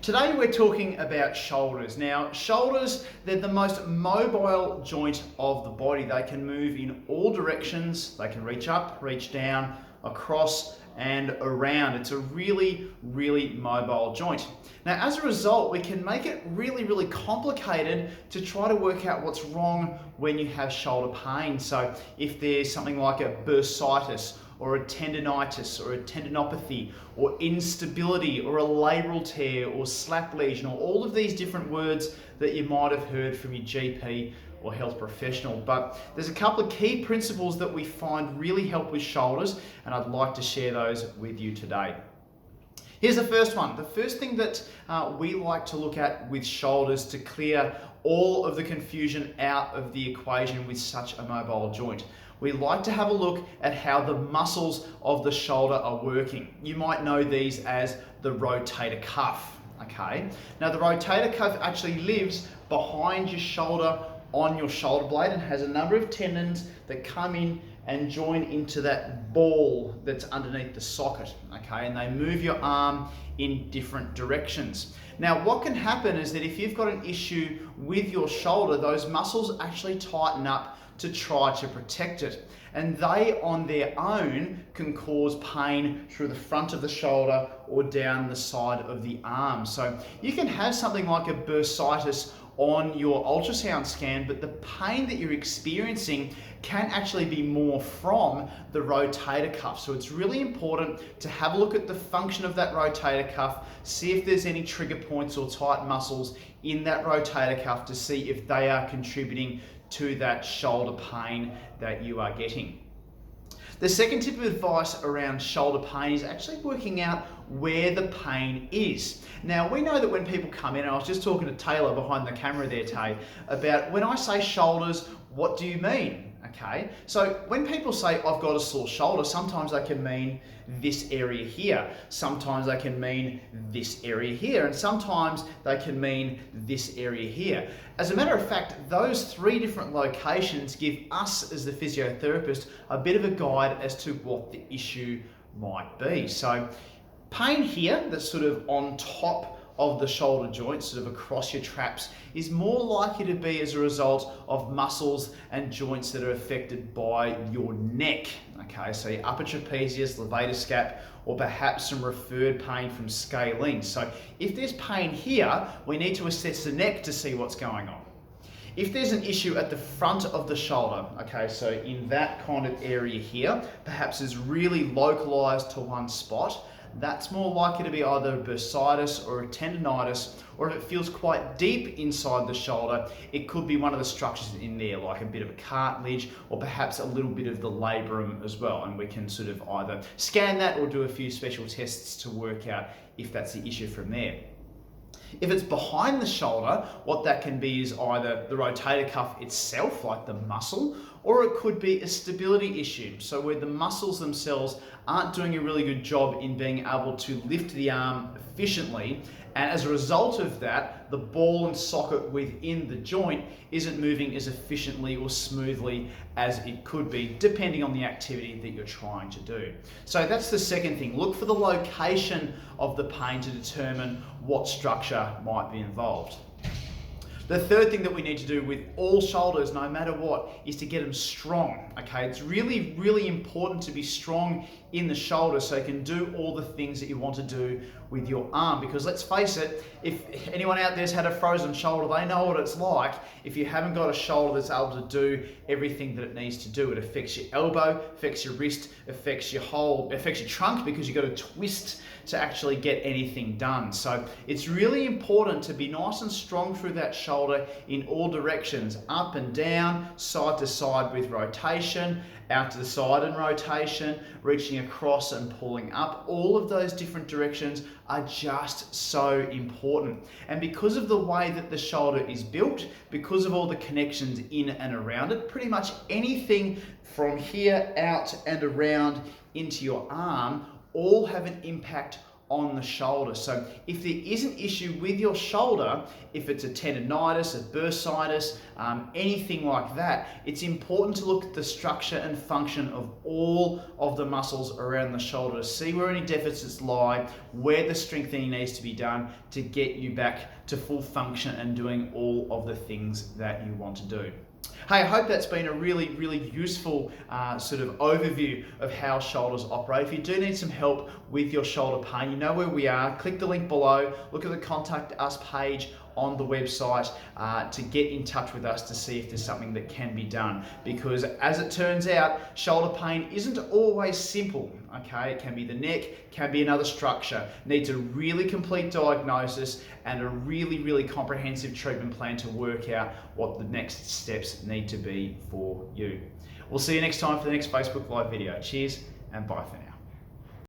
Today we're talking about shoulders. Now, shoulders, they're the most mobile joint of the body. They can move in all directions. They can reach up, reach down, across and around. It's a really mobile joint. Now, as a result, we can make it really complicated to try to work out what's wrong when you have shoulder pain. So if there's something like a bursitis, or a tendinitis, or a tendinopathy, or instability, or a labral tear, or slap lesion, or all of these different words that you might have heard from your GP or health professional. But there's a couple of key principles that we find really help with shoulders, and I'd like to share those with you today. Here's the first one. The first thing that we like to look at with shoulders to clear all of the confusion out of the equation with such a mobile joint. We like to have a look at how the muscles of the shoulder are working. You might know these as the rotator cuff, okay? Now the rotator cuff actually lives behind your shoulder on your shoulder blade and has a number of tendons that come in and join into that ball that's underneath the socket, okay? And they move your arm in different directions. Now, what can happen is that if you've got an issue with your shoulder, those muscles actually tighten up to try to protect it. And they on their own can cause pain through the front of the shoulder or down the side of the arm. So you can have something like a bursitis on your ultrasound scan, but the pain that you're experiencing can actually be more from the rotator cuff. So it's really important to have a look at the function of that rotator cuff, see if there's any trigger points or tight muscles in that rotator cuff to see if they are contributing to that shoulder pain that you are getting. The second tip of advice around shoulder pain is actually working out where the pain is. Now, we know that when people come in, and I was just talking to Taylor behind the camera there, Tay, about when I say shoulders, what do you mean? Okay, so when people say I've got a sore shoulder, sometimes they can mean this area here, sometimes they can mean this area here, and sometimes they can mean this area here. As a matter of fact, those three different locations give us as the physiotherapist a bit of a guide as to what the issue might be. So pain here, that's sort of on top of the shoulder joint, sort of across your traps, is more likely to be as a result of muscles and joints that are affected by your neck. Okay, so your upper trapezius, levator scap, or perhaps some referred pain from scalene. So if there's pain here, we need to assess the neck to see what's going on. If there's an issue at the front of the shoulder, okay, so in that kind of area here, perhaps is really localized to one spot, that's more likely to be either a bursitis or a tendinitis, or if it feels quite deep inside the shoulder, it could be one of the structures in there, like a bit of a cartilage or perhaps a little bit of the labrum as well. And we can sort of either scan that or do a few special tests to work out if that's the issue from there. If it's behind the shoulder, what that can be is either the rotator cuff itself, like the muscle, or it could be a stability issue. So where the muscles themselves aren't doing a really good job in being able to lift the arm efficiently, and as a result of that, the ball and socket within the joint isn't moving as efficiently or smoothly as it could be, depending on the activity that you're trying to do. So that's the second thing. Look for the location of the pain to determine what structure might be involved. The third thing that we need to do with all shoulders, no matter what, is to get them strong, okay? It's really important to be strong in the shoulder so you can do all the things that you want to do with your arm, because let's face it, if anyone out there's had a frozen shoulder, they know what it's like if you haven't got a shoulder that's able to do everything that it needs to do. It affects your elbow, affects your wrist, affects your trunk, because you've got to twist to actually get anything done. So it's really important to be nice and strong through that shoulder in all directions, up and down, side to side with rotation, out to the side and rotation, reaching across and pulling up. All of those different directions are just so important. And because of the way that the shoulder is built, because of all the connections in and around it, pretty much anything from here out and around into your arm all have an impact on the shoulder. So if there is an issue with your shoulder, if it's a tendonitis, a bursitis, anything like that, it's important to look at the structure and function of all of the muscles around the shoulder to see where any deficits lie, where the strengthening needs to be done to get you back to full function and doing all of the things that you want to do. Hey, I hope that's been a really useful sort of overview of how shoulders operate. If you do need some help with your shoulder pain, you know where we are. Click the link below, look at the Contact Us page on the website to get in touch with us to see if there's something that can be done. Because as it turns out, shoulder pain isn't always simple, okay? It can be the neck, can be another structure. Needs a really complete diagnosis and a really comprehensive treatment plan to work out what the next steps need to be for you. We'll see you next time for the next Facebook Live video. Cheers and bye for now.